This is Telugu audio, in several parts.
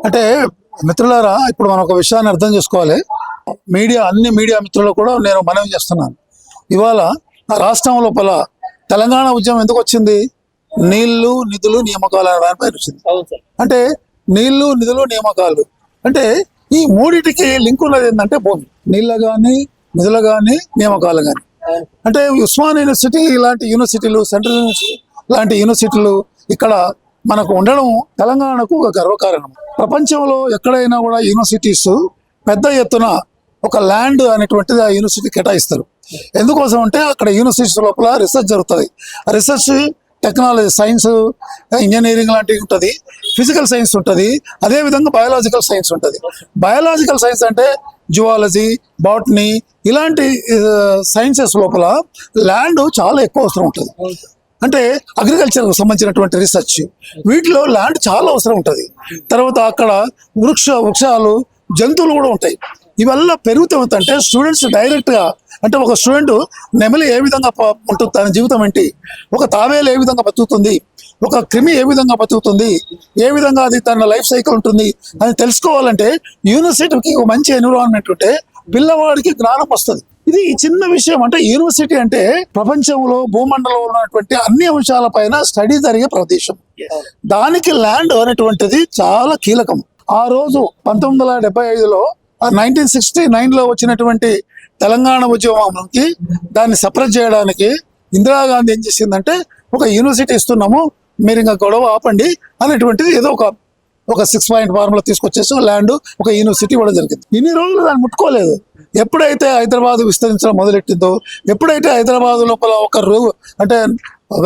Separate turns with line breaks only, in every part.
అంటే మిత్రులారా, ఇప్పుడు మనం ఒక విషయాన్ని అర్థం చేసుకోవాలి. అన్ని మీడియా మిత్రులు కూడా నేను మనవి చేస్తున్నాను. ఇవాళ రాష్ట్రం లోపల తెలంగాణ ఉద్యమం ఎందుకు వచ్చింది? నీళ్లు, నిధులు, నియామకాలు అనే దానిపై వచ్చింది. అంటే నీళ్లు, నిధులు, నియామకాలు అంటే ఈ మూడిటికి లింక్ ఉన్నది ఏంటంటే భూమి. నీళ్ళ కానీ, నిధులు కానీ, నియామకాలు కానీ. అంటే ఉస్మాన్ యూనివర్సిటీ ఇలాంటి యూనివర్సిటీలు, సెంట్రల్ యూనివర్సిటీ లాంటి యూనివర్సిటీలు ఇక్కడ మనకు ఉండడం తెలంగాణకు ఒక గర్వకారణం. ప్రపంచంలో ఎక్కడైనా కూడా యూనివర్సిటీస్ పెద్ద ఎత్తున ఒక ల్యాండ్ అనేటువంటిది ఆ యూనివర్సిటీ కేటాయిస్తారు. ఎందుకోసం అంటే అక్కడ యూనివర్సిటీస్ లోపల రీసెర్చ్ జరుగుతుంది. ఆ రీసెర్చ్ టెక్నాలజీ, సైన్స్, ఇంజనీరింగ్ లాంటివి ఉంటుంది, ఫిజికల్ సైన్స్ ఉంటుంది, అదేవిధంగా బయాలజికల్ సైన్స్ ఉంటుంది. బయాలజికల్ సైన్స్ అంటే జువాలజీ, బాటనీ ఇలాంటి సైన్సెస్ లోపల ల్యాండ్ చాలా ఎక్కువ అవసరం ఉంటుంది. అంటే అగ్రికల్చర్కు సంబంధించినటువంటి రీసెర్చ్ వీటిలో ల్యాండ్ చాలా అవసరం ఉంటుంది. తర్వాత అక్కడ వృక్షాలు, జంతువులు కూడా ఉంటాయి. ఇవల్ల పెరుగుతుంటే స్టూడెంట్స్ డైరెక్ట్గా అంటే ఒక స్టూడెంట్ నెమలి ఏ విధంగా ఉంటుంది, తన జీవితం ఏంటి, ఒక తాబేలు ఏ విధంగా బతుకుతుంది, ఒక క్రిమి ఏ విధంగా బతుకుతుంది, ఏ విధంగా అది తన లైఫ్ సైకిల్ ఉంటుంది అని తెలుసుకోవాలంటే యూనివర్సిటీకి ఒక మంచి ఎన్విరాన్మెంట్ ఉంటే పిల్లవాడికి జ్ఞానం వస్తుంది. ఇది చిన్న విషయం. అంటే యూనివర్సిటీ అంటే ప్రపంచంలో భూమండలంలో ఉన్నటువంటి అన్ని అంశాలపైన స్టడీ జరిగే ప్రదేశం. దానికి ల్యాండ్ అనేటువంటిది చాలా కీలకం. ఆ రోజు 1975లో 1969లో వచ్చినటువంటి తెలంగాణ ఉద్యమంకి దాన్ని సపరేట్ చేయడానికి ఇందిరాగాంధీ ఏం చేసిందంటే ఒక యూనివర్సిటీ ఇస్తున్నాము, మీరు ఇంకా గొడవ ఆపండి అనేటువంటిది ఏదో ఒక 6 పాయింట్ ఫార్ములా తీసుకొచ్చేసి ల్యాండ్ ఒక యూనివర్సిటీ ఇవ్వడం జరిగింది. ఇన్ని రోజులు దాన్ని ముట్టుకోలేదు. ఎప్పుడైతే హైదరాబాద్ విస్తరించడం మొదలెట్టిందో, ఎప్పుడైతే హైదరాబాద్ లోపల అంటే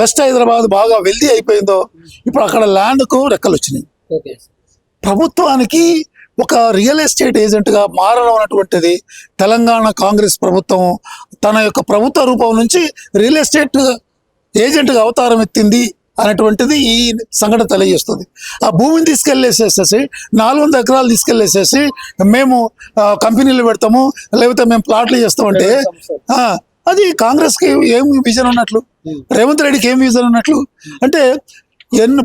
వెస్ట్ హైదరాబాద్ బాగా వెల్దీ అయిపోయిందో, ఇప్పుడు అక్కడ ల్యాండ్కు రెక్కలు వచ్చినాయి. ప్రభుత్వానికి ఒక రియల్ ఎస్టేట్ ఏజెంట్గా మారడం అనేటువంటిది తెలంగాణ కాంగ్రెస్ ప్రభుత్వం తన యొక్క ప్రభుత్వ రూపం నుంచి రియల్ ఎస్టేట్ ఏజెంట్గా అవతారం ఎత్తింది అనేటువంటిది ఈ సంఘటన తెలియజేస్తుంది. ఆ భూమిని తీసుకెళ్లేసేసేసి 400 ఎకరాలు తీసుకెళ్లేసేసి మేము కంపెనీలు పెడతాము, లేకపోతే మేము ప్లాట్లు చేస్తామంటే అది కాంగ్రెస్కి ఏం విజన్ ఉన్నట్లు, రేవంత్ రెడ్డికి ఏం విజన్ ఉన్నట్లు? అంటే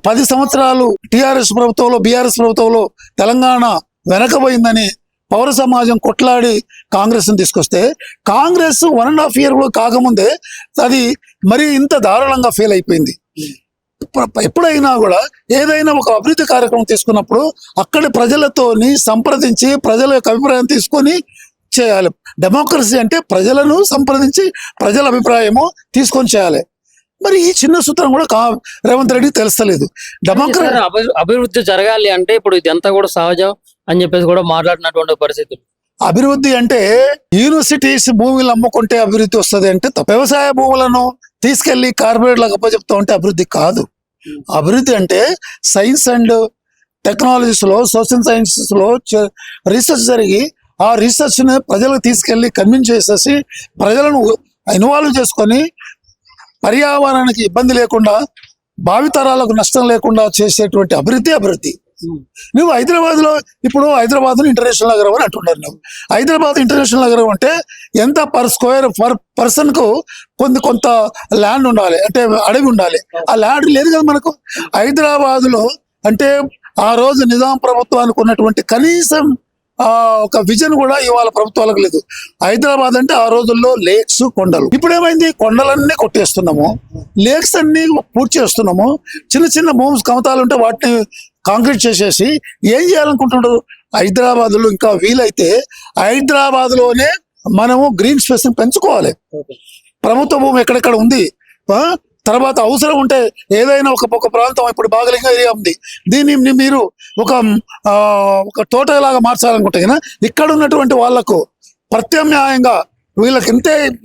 10 సంవత్సరాలు టీఆర్ఎస్ ప్రభుత్వంలో, బీఆర్ఎస్ ప్రభుత్వంలో తెలంగాణ వెనకబోయిందని పౌర సమాజం కొట్లాడి కాంగ్రెస్ని తీసుకొస్తే కాంగ్రెస్ 1.5 year కాకముందే అది మరి ఇంత దారుణంగా ఫెయిల్ అయిపోయింది. ఎప్పుడైనా కూడా ఏదైనా ఒక అభివృద్ధి కార్యక్రమం తీసుకున్నప్పుడు అక్కడి ప్రజలతోని సంప్రదించి ప్రజల యొక్క అభిప్రాయం తీసుకొని చేయాలి. డెమోక్రసీ అంటే ప్రజలను సంప్రదించి ప్రజల అభిప్రాయము తీసుకొని చేయాలి. మరి ఈ చిన్న సూత్రం కూడా రేవంత్ రెడ్డికి తెలుస్తలేదు.
అభివృద్ధి జరగాలి అంటే ఇప్పుడు ఇదంతా కూడా సహజం అని చెప్పేసి కూడా మాట్లాడినటువంటి పరిస్థితులు.
అభివృద్ధి అంటే యూనివర్సిటీస్ భూములు అమ్ముకుంటే అభివృద్ధి వస్తుంది అంటే వ్యవసాయ భూములను తీసుకెళ్లి కార్పొరేట్లకు అప్పచెప్తా ఉంటే అభివృద్ధి కాదు. అభివృద్ధి అంటే సైన్స్ అండ్ టెక్నాలజీస్ లో, సోషల్ సైన్సెస్ లో రీసెర్చ్ జరిగి ఆ రీసెర్చ్ ని ప్రజలకు తీసుకెళ్లి కన్విన్స్ చేసేసి ప్రజలను ఇన్వాల్వ్ చేసుకొని పర్యావరణానికి ఇబ్బంది లేకుండా, భావితరాలకు నష్టం లేకుండా చేసేటువంటి అభివృద్ధి. నువ్వు హైదరాబాద్లో ఇప్పుడు హైదరాబాద్ను ఇంటర్నేషనల్ నగరం అని అంటున్నారు. నువ్వు హైదరాబాద్ ఇంటర్నేషనల్ నగరం అంటే ఎంత పర్ పర్సన్కు కొంత ల్యాండ్ ఉండాలి, అంటే అడవి ఉండాలి. ఆ ల్యాండ్ లేదు కదా మనకు హైదరాబాద్లో. అంటే ఆ రోజు నిజాం ప్రభుత్వానికి ఉన్నటువంటి కనీసం ఒక విజన్ కూడా ఇవాళ ప్రభుత్వాలకు లేదు. హైదరాబాద్ అంటే ఆ రోజుల్లో లేక్స్, కొండలు. ఇప్పుడు ఏమైంది? కొండలన్నీ కొట్టేస్తున్నాము, లేక్స్ అన్ని పూర్తి చేస్తున్నాము, చిన్న భూమి కమతాలు ఉంటే వాటిని కాంక్రీట్ చేసేసి ఏం చేయాలనుకుంటున్నారు? హైదరాబాద్లో ఇంకా వీలైతే హైదరాబాద్లోనే మనము గ్రీన్ స్పేస్ పెంచుకోవాలి. ప్రభుత్వ భూమి ఎక్కడెక్కడ ఉంది, తర్వాత అవసరం ఉంటే ఏదైనా ఒక ప్రాంతం, ఇప్పుడు బాగలింగ ఏరియా ఉంది, దీన్ని మీరు ఒక తోటలాగా మార్చాలనుకుంటే ఇక్కడ ఉన్నటువంటి వాళ్లకు ప్రత్యామ్నాయంగా వీళ్ళకి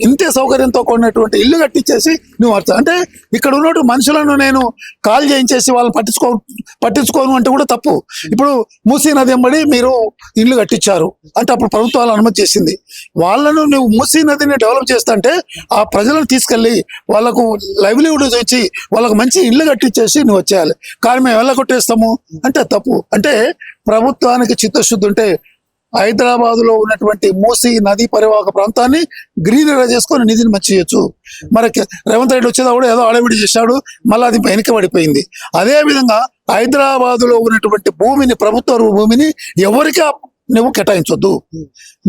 ఇంతే సౌకర్యంతో కూడినటువంటి ఇల్లు కట్టించేసి నువ్వు మార్చాలి. అంటే ఇక్కడ ఉన్నటువంటి మనుషులను నేను కాల్ చేయించేసి వాళ్ళని పట్టించుకోను అంటే కూడా తప్పు. ఇప్పుడు మూసీ నది వెంబడి మీరు ఇల్లు కట్టించారు అంటే అప్పుడు ప్రభుత్వాలు అనుమతి చేసింది. వాళ్ళను నువ్వు మూసీ నదిని డెవలప్ చేస్తా అంటే ఆ ప్రజలను తీసుకెళ్ళి వాళ్ళకు లైవ్లీహుడ్ ఇచ్చి వాళ్ళకు మంచి ఇల్లు కట్టించేసి నువ్వు వచ్చేయాలి. కానీ మేము వెళ్ళగొట్టేస్తాము అంటే తప్పు. అంటే ప్రభుత్వానికి చిత్తశుద్ధి ఉంటే హైదరాబాదులో ఉన్నటువంటి మూసీ నది పరివాహక ప్రాంతాన్ని గ్రీనరీ చేసుకొని నిధిని మంచి చేయొచ్చు. మరి రేవంత్ రెడ్డి వచ్చేదా కూడా ఏదో అడవిడి చేశాడు, మళ్ళీ అది వెనక పడిపోయింది. అదే విధంగా హైదరాబాదులో ఉన్నటువంటి భూమిని, ప్రభుత్వ భూమిని ఎవరికి నువ్వు కేటాయించొద్దు.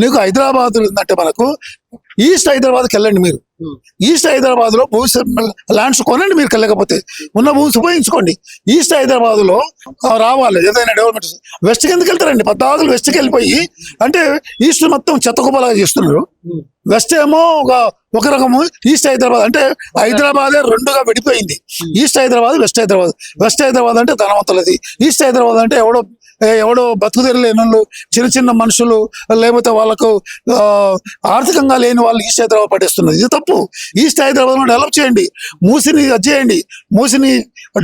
నీకు హైదరాబాద్ ఉందంటే మనకు ఈస్ట్ హైదరాబాద్కి వెళ్ళండి. మీరు ఈస్ట్ హైదరాబాద్ లో ల్యాండ్స్ కొనండి. మీరు వెళ్ళకపోతే ఉన్న భూమి ఉపయోగించుకోండి. ఈస్ట్ హైదరాబాద్ లో రావాలి ఏదైనా డెవలప్మెంట్. వెస్ట్కి ఎందుకు వెళ్తారండి? 14 వెస్ట్కి వెళ్ళిపోయి అంటే ఈస్ట్ మొత్తం చెత్తకుప్పలాగా చేస్తున్నారు. వెస్ట్ ఏమో ఒక రకము, ఈస్ట్ హైదరాబాద్ అంటే హైదరాబాదే రెండుగా విడిపోయింది. East Hyderabad, west Hyderabad. West Hyderabad అంటే ధనవంతులది, ఈస్ట్ హైదరాబాద్ అంటే ఎవడో బతుకుదేరు లేని వాళ్ళు, చిన్న చిన్న మనుషులు, లేకపోతే వాళ్ళకు ఆర్థికంగా లేని వాళ్ళు ఈస్ట్ హైదరాబాద్ పట్టేస్తున్నది. ఇది తప్పు. ఈస్ట్ హైదరాబాద్ డెవలప్ చేయండి, మూసిని చేయండి, మూసిని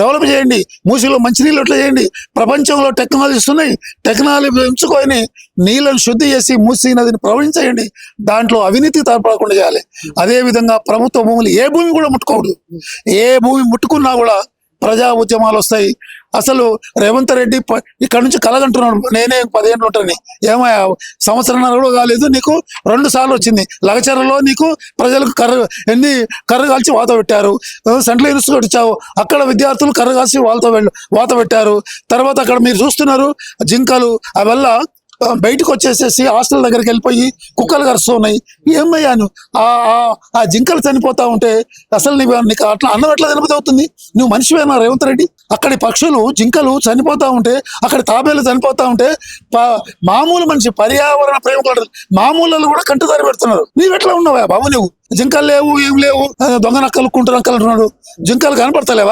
డెవలప్ చేయండి, మూసిలో మంచినీళ్ళు ఎట్లా చేయండి. ప్రపంచంలో టెక్నాలజీస్ ఉన్నాయి, టెక్నాలజీ ఎంచుకొని నీళ్ళను శుద్ధి చేసి మూసి నదిని ప్రవహించేయండి. దాంట్లో అవినీతి తరపడకుండా చేయాలి. అదే విధంగా ప్రభుత్వ భూములు ఏ భూమి కూడా ముట్టుకోకూడదు. ఏ భూమి ముట్టుకున్నా కూడా ప్రజా ఉద్యమాలు వస్తాయి. అసలు రేవంత్ రెడ్డి ఇక్కడ నుంచి కలగంటున్నాడు, నేనే 10 ఏళ్ళు ఉంటాను. ఏమయ్యా, సంవత్సరంన్నర కూడా కాలేదు, నీకు 2 సార్లు వచ్చింది. లగచర్లలో నీకు ప్రజలకు కర్ర కాల్చి వాత పెట్టారు. సెంట్రల్ యూనివర్సిటీ ఇచ్చావు, అక్కడ విద్యార్థులు కర్ర కాల్చి వాత పెట్టారు. తర్వాత అక్కడ మీరు చూస్తున్నారు జింకలు అవల్ల బయటకు వచ్చేసేసి హాస్టల్ దగ్గరికి వెళ్ళిపోయి కుక్కలు కరుస్తున్నాయి. ఏమయ్యాను ఆ జింకలు చనిపోతా ఉంటే అసలు నీకు అట్లా అన్నం ఎట్లా చనిపోతా అవుతుంది? నువ్వు మనిషివేనా రేవంత్ రెడ్డి? అక్కడి పక్షులు, జింకలు చనిపోతా ఉంటే, అక్కడ తాబేలు చనిపోతా ఉంటే మామూలు మనిషి, పర్యావరణ ప్రేమికులు మామూలు కూడా కంటిదారి పెడుతున్నారు. నీవెట్లా ఉన్నావా బాబు? నువ్వు జింకలు లేవు, ఏం లేవు, దొంగ నక్కలు, కుంటు నక్కలు అంటున్నాడు. జింకలు కనపడతలేవా?